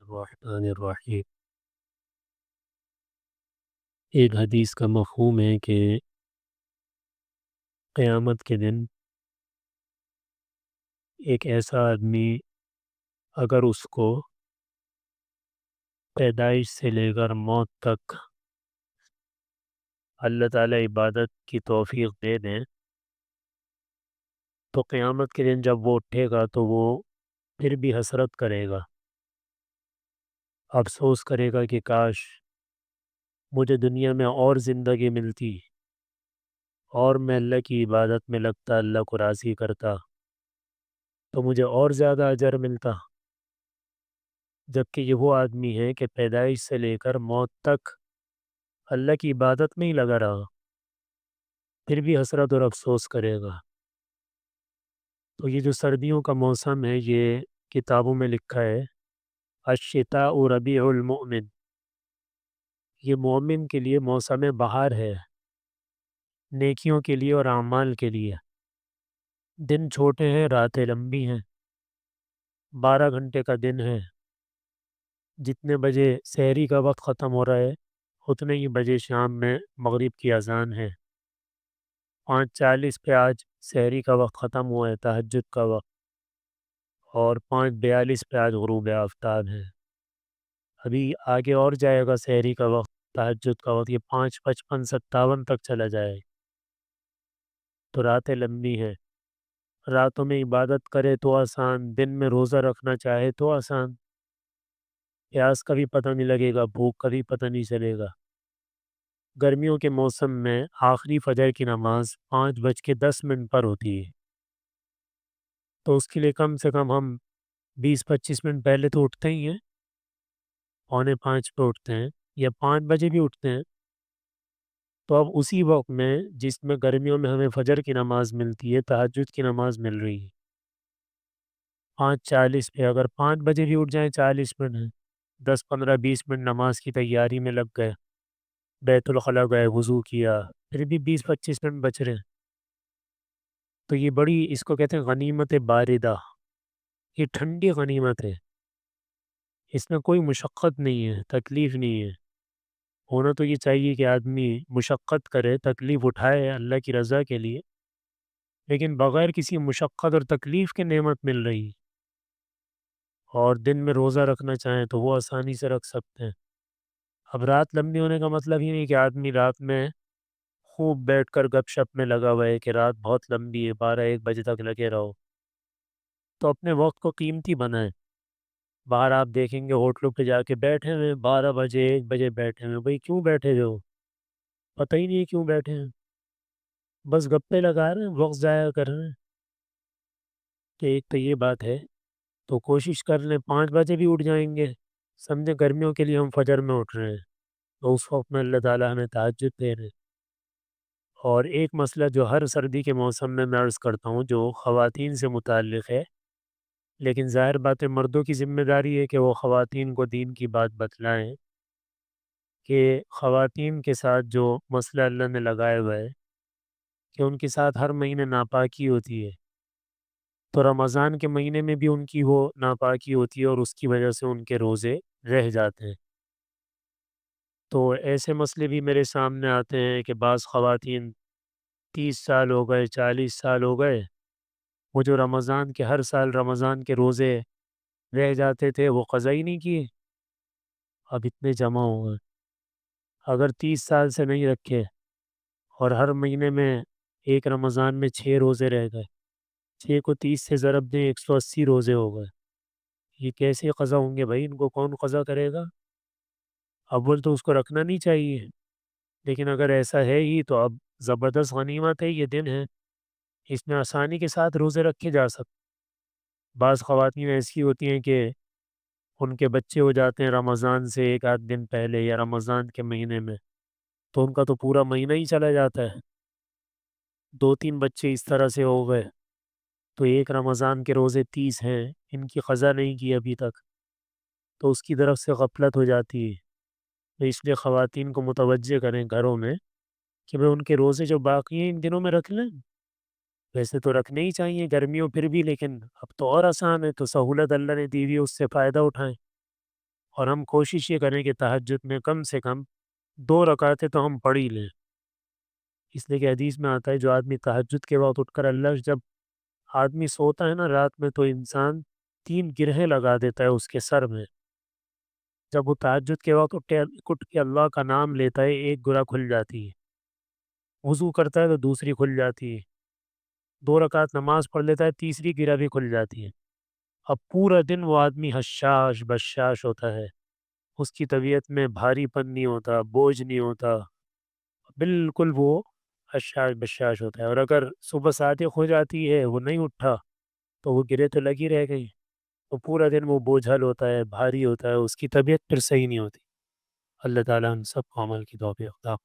الرحمن الرحیم۔ ایک حدیث کا مفہوم ہے کہ قیامت کے دن ایک ایسا آدمی اگر اس کو پیدائش سے لے کر موت تک اللہ تعالیٰ عبادت کی توفیق دے دیں تو قیامت کے دن جب وہ اٹھے گا تو وہ پھر بھی حسرت کرے گا، افسوس کرے گا کہ کاش مجھے دنیا میں اور زندگی ملتی اور میں اللہ کی عبادت میں لگتا، اللہ کو راضی کرتا تو مجھے اور زیادہ اجر ملتا۔ جبکہ یہ وہ آدمی ہے کہ پیدائش سے لے کر موت تک اللہ کی عبادت میں ہی لگا رہا، پھر بھی حسرت اور افسوس کرے گا۔ تو یہ جو سردیوں کا موسم ہے یہ کتابوں میں لکھا ہے الشتاء ربیع المؤمن، یہ مومن کے لیے موسم بہار ہے، نیکیوں کے لیے اور اعمال کے لیے۔ دن چھوٹے ہیں، راتیں لمبی ہیں، 12 گھنٹے کا دن ہے۔ جتنے بجے سحری کا وقت ختم ہو رہا ہے اتنے ہی بجے شام میں مغرب کی اذان ہے۔ 5:40 پہ آج سحری کا وقت ختم ہوا ہے، تہجد کا وقت، اور 5:42 پہ آج غروب آفتاب ہے۔ ابھی آگے اور جائے گا سحری کا وقت، تہجد کا وقت، یہ 5:55 57 تک چلا جائے۔ تو راتیں لمبی ہیں، راتوں میں عبادت کرے تو آسان، دن میں روزہ رکھنا چاہے تو آسان، پیاس کا بھی پتہ نہیں لگے گا، بھوک کا بھی پتہ نہیں چلے گا۔ گرمیوں کے موسم میں آخری فجر کی نماز 5:10 پر ہوتی ہے، تو اس کے لیے کم سے کم ہم 20-25 منٹ پہلے تو اٹھتے ہی ہیں، 4:45 پہ اٹھتے ہیں یا 5 بجے بھی اٹھتے ہیں۔ تو اب اسی وقت میں جس میں گرمیوں میں ہمیں فجر کی نماز ملتی ہے، تہجد کی نماز مل رہی ہے 5:40 پہ، اگر 5 بجے بھی اٹھ جائیں 40 منٹ ہیں، 10-15-20 منٹ نماز کی تیاری میں لگ گئے، بیت الخلاء گئے، وضو کیا، پھر بھی 20-25 منٹ بچ رہے ہیں۔ تو یہ بڑی، اس کو کہتے ہیں غنیمت باردہ، یہ ٹھنڈی غنیمت ہے، اس میں کوئی مشقت نہیں ہے، تکلیف نہیں ہے۔ ہونا تو یہ چاہیے کہ آدمی مشقت کرے، تکلیف اٹھائے اللہ کی رضا کے لیے، لیکن بغیر کسی مشقت اور تکلیف کے نعمت مل رہی، اور دن میں روزہ رکھنا چاہیں تو وہ آسانی سے رکھ سکتے ہیں۔ اب رات لمبی ہونے کا مطلب یہ نہیں کہ آدمی رات میں خوب بیٹھ کر گپ شپ میں لگا ہوا ہے کہ رات بہت لمبی ہے، 12-1 بجے تک لگے رہو۔ تو اپنے وقت کو قیمتی بنائیں۔ باہر آپ دیکھیں گے ہوٹلوں پہ جا کے بیٹھے ہوئے 12 بجے 1 بجے بیٹھے ہوئے، بھائی کیوں بیٹھے ہوئے ہو؟ پتہ ہی نہیں ہے کیوں بیٹھے ہیں، بس گپے لگا رہے ہیں، وقت ضائع کر رہے ہیں۔ کہ ایک تو یہ بات ہے، تو کوشش کر لیں 5 بجے بھی اٹھ جائیں گے، سمجھے گرمیوں کے لیے ہم فجر میں اٹھ رہے ہیں تو اس وقت میں اللہ تعالیٰ ہمیں تہجد دے رہے ہیں۔ اور ایک مسئلہ جو ہر سردی کے موسم میں عرض کرتا ہوں جو خواتین سے متعلق ہے، لیکن ظاہر بات ہے مردوں کی ذمہ داری ہے کہ وہ خواتین کو دین کی بات بتلائیں، کہ خواتین کے ساتھ جو مسئلہ اللہ نے لگایا ہوا ہے کہ ان کے ساتھ ہر مہینے ناپاکی ہوتی ہے، تو رمضان کے مہینے میں بھی ان کی وہ ناپاکی ہوتی ہے اور اس کی وجہ سے ان کے روزے رہ جاتے ہیں۔ تو ایسے مسئلے بھی میرے سامنے آتے ہیں کہ بعض خواتین 30 سال ہو گئے، 40 سال ہو گئے، وہ جو رمضان کے ہر سال رمضان کے روزے رہ جاتے تھے وہ قضا ہی نہیں کیے، اب اتنے جمع ہو گئے۔ اگر 30 سال سے نہیں رکھے اور ہر مہینے میں ایک رمضان میں 6 روزے رہ گئے، 6 کو 30 سے ضرب دیں، 180 روزے ہو گئے، یہ کیسے قضا ہوں گے بھائی؟ ان کو کون قضا کرے گا؟ اول تو اس کو رکھنا نہیں چاہیے، لیکن اگر ایسا ہے ہی تو اب زبردست غنیمت ہے، یہ دن ہے، اس میں آسانی کے ساتھ روزے رکھے جا سکتے۔ بعض خواتین ایسی ہوتی ہیں کہ ان کے بچے ہو جاتے ہیں رمضان سے ایک آدھ دن پہلے یا رمضان کے مہینے میں، تو ان کا تو پورا مہینہ ہی چلا جاتا ہے، 2-3 بچے اس طرح سے ہو گئے، تو ایک رمضان کے روزے 30 ہیں، ان کی قضا نہیں کی ابھی تک، تو اس کی طرف سے غفلت ہو جاتی ہے۔ تو اس لیے خواتین کو متوجہ کریں گھروں میں کہ بھئی ان کے روزے جو باقی ہیں ان دنوں میں رکھ لیں، ویسے تو رکھنے ہی چاہیے گرمیوں پھر بھی، لیکن اب تو اور آسان ہے، تو سہولت اللہ نے دی ہوئی ہے اس سے فائدہ اٹھائیں۔ اور ہم کوشش یہ کریں کہ تہجد میں کم سے کم 2 رکعتیں تو ہم پڑھ ہی لیں۔ اس لیے کہ حدیث میں آتا ہے جو آدمی تہجد کے وقت اٹھ کر اللہ، جب آدمی سوتا ہے نا رات میں، تو انسان 3 گرہیں لگا دیتا ہے اس کے سر میں۔ جب وہ تہجد کے وقت اٹھ کے اللہ کا نام لیتا ہے، ایک گرہ کھل جاتی ہے، وضو کرتا ہے تو دوسری کھل جاتی ہے، 2 رکعت نماز پڑھ لیتا ہے، تیسری گرہ بھی کھل جاتی ہے۔ اب پورا دن وہ آدمی حشاش بشاش ہوتا ہے، اس کی طبیعت میں بھاری پن نہیں ہوتا، بوجھ نہیں ہوتا، بالکل وہ حشاش بشاش ہوتا ہے۔ اور اگر صبح صادق ہو جاتی ہے، وہ نہیں اٹھا، تو وہ گرے تو لگی رہ گئی، تو پورا دن وہ بوجھل ہوتا ہے، بھاری ہوتا ہے، اس کی طبیعت پھر صحیح نہیں ہوتی۔ اللہ تعالیٰ ہم سب کو عمل کی توفیق عطا